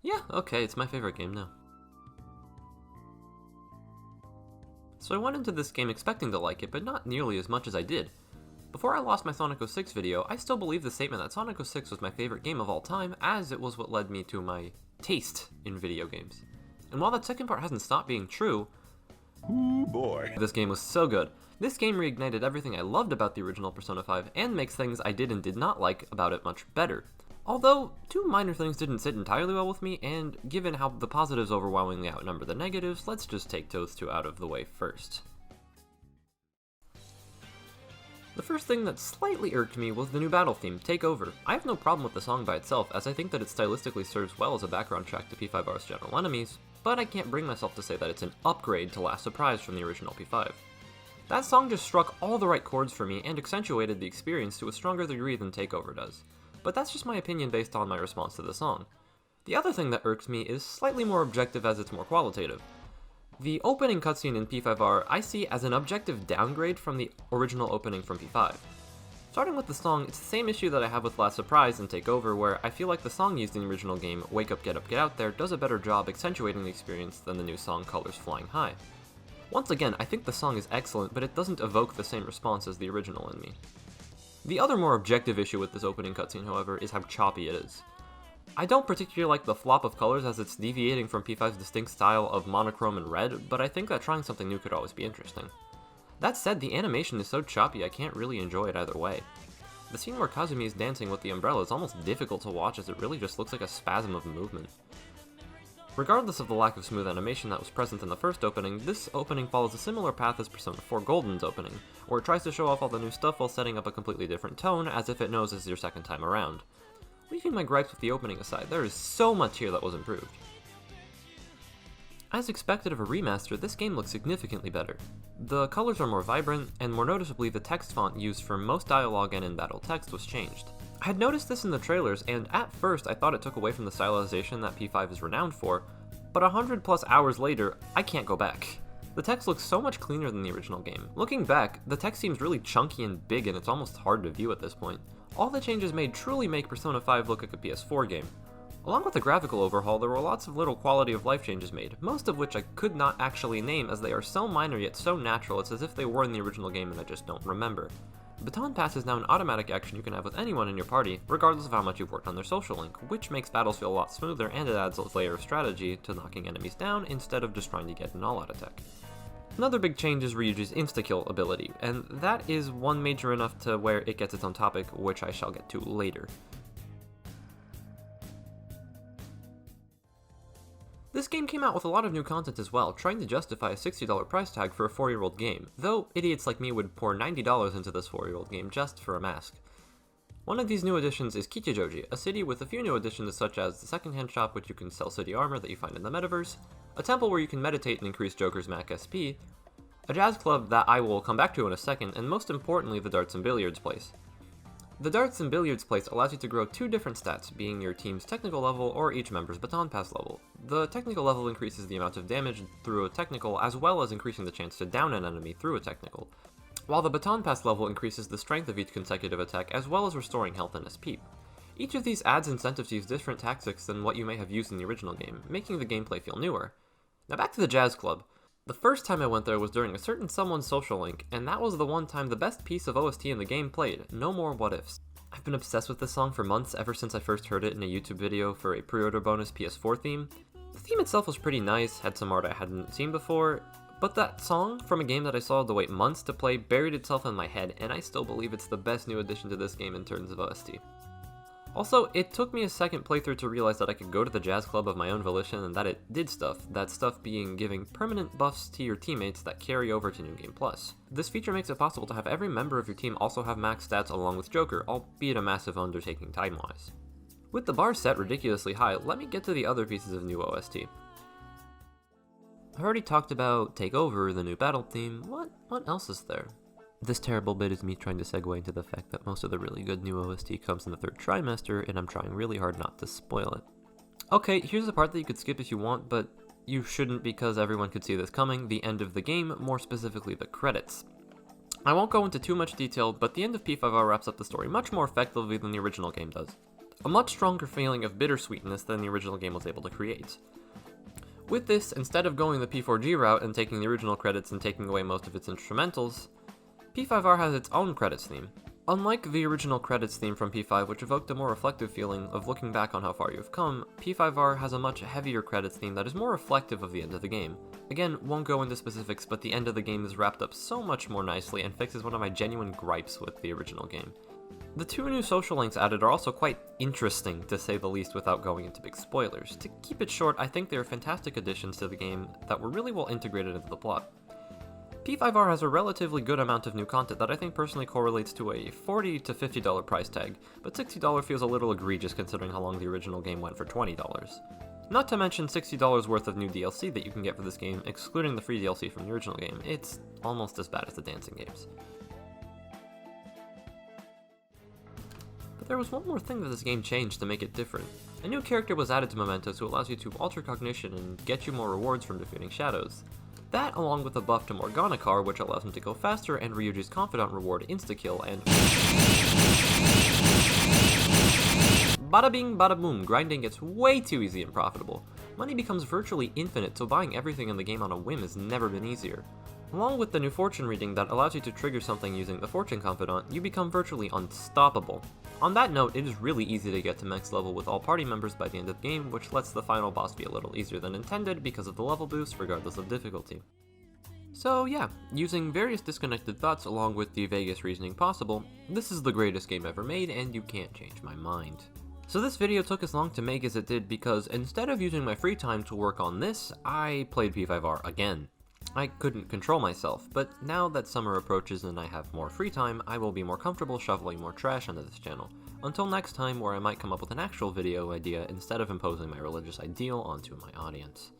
Yeah, okay, it's my favorite game now. So I went into this game expecting to like it, but not nearly as much as I did. Before I lost my Sonic 06 video, I still believe the statement that Sonic 06 was my favorite game of all time, as it was what led me to my taste in video games. And while that second part hasn't stopped being true, Ooh boy. this game was so good. This game reignited everything I loved about the original Persona 5 and makes things I did and did not like about it much better. Although, two minor things didn't sit entirely well with me, and given how the positives overwhelmingly outnumber the negatives, let's just take those two out of the way first. The first thing that slightly irked me was the new battle theme, Take Over. I have no problem with the song by itself, as I think that it stylistically serves well as a background track to P5R's general enemies, but I can't bring myself to say that it's an upgrade to Last Surprise from the original P5. That song just struck all the right chords for me and accentuated the experience to a stronger degree than Take Over does. But that's just my opinion based on my response to the song. The other thing that irks me is slightly more objective as it's more qualitative. The opening cutscene in P5R I see as an objective downgrade from the original opening from P5. Starting with the song, it's the same issue that I have with Last Surprise and Take Over, where I feel like the song used in the original game, Wake Up, Get Out There, does a better job accentuating the experience than the new song, Colors Flying High. Once again, I think the song is excellent, but it doesn't evoke the same response as the original in me. The other more objective issue with this opening cutscene, however, is how choppy it is. I don't particularly like the flop of colors as it's deviating from P5's distinct style of monochrome and red, but I think that trying something new could always be interesting. That said, the animation is so choppy I can't really enjoy it either way. The scene where Kazumi is dancing with the umbrella is almost difficult to watch as it really just looks like a spasm of movement. Regardless of the lack of smooth animation that was present in the first opening, this opening follows a similar path as Persona 4 Golden's opening, where it tries to show off all the new stuff while setting up a completely different tone as if it knows it's your second time around. Leaving my gripes with the opening aside, there is so much here that was improved. As expected of a remaster, this game looks significantly better. The colors are more vibrant, and more noticeably the text font used for most dialogue and in-battle text was changed. I had noticed this in the trailers, and at first I thought it took away from the stylization that P5 is renowned for, but 100 plus hours later, I can't go back. The text looks so much cleaner than the original game. Looking back, the text seems really chunky and big and it's almost hard to view at this point. All the changes made truly make Persona 5 look like a PS4 game. Along with the graphical overhaul, there were lots of little quality of life changes made, most of which I could not actually name as they are so minor yet so natural it's as if they were in the original game and I just don't remember. Baton Pass is now an automatic action you can have with anyone in your party, regardless of how much you've worked on their social link, which makes battles feel a lot smoother and it adds a layer of strategy to knocking enemies down instead of just trying to get an all-out attack. Another big change is Ryuji's insta-kill ability, and that is one major enough to where it gets its own topic, which I shall get to later. This game came out with a lot of new content as well, trying to justify a $60 price tag for a 4-year-old game, though idiots like me would pour $90 into this 4-year-old game just for a mask. One of these new additions is Kichijoji, a city with a few new additions such as the secondhand shop which you can sell city armor that you find in the metaverse, a temple where you can meditate and increase Joker's Mac SP, a jazz club that I will come back to in a second, and most importantly the darts and billiards place. The darts and billiards place allows you to grow 2 different stats, being your team's technical level or each member's baton pass level. The technical level increases the amount of damage through a technical as well as increasing the chance to down an enemy through a technical, while the baton pass level increases the strength of each consecutive attack as well as restoring health and SP. Each of these adds incentive to use different tactics than what you may have used in the original game, making the gameplay feel newer. Now back to the jazz club. The first time I went there was during a certain someone's social link, and that was the one time the best piece of OST in the game played, No More What Ifs. I've been obsessed with this song for months ever since I first heard it in a YouTube video for a pre-order bonus PS4 theme. The theme itself was pretty nice, had some art I hadn't seen before, but that song from a game that I still had to wait months to play buried itself in my head, and I still believe it's the best new addition to this game in terms of OST. Also, it took me a second playthrough to realize that I could go to the jazz club of my own volition and that it did stuff, that stuff being giving permanent buffs to your teammates that carry over to New Game Plus. This feature makes it possible to have every member of your team also have max stats along with Joker, albeit a massive undertaking time-wise. With the bar set ridiculously high, let me get to the other pieces of new OST. I already talked about Take Over, the new battle theme. What else is there? This terrible bit is me trying to segue into the fact that most of the really good new OST comes in the 3rd trimester, and I'm trying really hard not to spoil it. Okay, here's the part that you could skip if you want, but you shouldn't because everyone could see this coming, the end of the game, more specifically the credits. I won't go into too much detail, but the end of P5R wraps up the story much more effectively than the original game does. a much stronger feeling of bittersweetness than the original game was able to create. With this, instead of going the P4G route and taking the original credits and taking away most of its instrumentals, P5R has its own credits theme. Unlike the original credits theme from P5, which evoked a more reflective feeling of looking back on how far you've come, P5R has a much heavier credits theme that is more reflective of the end of the game. Again, won't go into specifics, but the end of the game is wrapped up so much more nicely and fixes one of my genuine gripes with the original game. The two new social links added are also quite interesting, to say the least, without going into big spoilers. To keep it short, I think they are fantastic additions to the game that were really well integrated into the plot. P5R has a relatively good amount of new content that I think personally correlates to a $40 to $50 price tag, but $60 feels a little egregious considering how long the original game went for $20. Not to mention $60 worth of new DLC that you can get for this game, excluding the free DLC from the original game. It's almost as bad as the dancing games. But there was one more thing that this game changed to make it different. A new character was added to Mementos who allows you to alter cognition and get you more rewards from defeating shadows. That, along with a buff to Morganacar, which allows him to go faster, and Ryuji's Confidant reward insta-kill, and bada bing, bada boom, grinding gets way too easy and profitable. Money becomes virtually infinite, so buying everything in the game on a whim has never been easier. Along with the new fortune reading that allows you to trigger something using the Fortune Confidant, you become virtually unstoppable. On that note, it is really easy to get to max level with all party members by the end of the game, which lets the final boss be a little easier than intended because of the level boost regardless of difficulty. So yeah, using various disconnected thoughts along with the vaguest reasoning possible, this is the greatest game ever made and you can't change my mind. So this video took as long to make as it did because instead of using my free time to work on this, I played P5R again. I couldn't control myself, but now that summer approaches and I have more free time, I will be more comfortable shoveling more trash onto this channel. Until next time, where I might come up with an actual video idea instead of imposing my religious ideal onto my audience.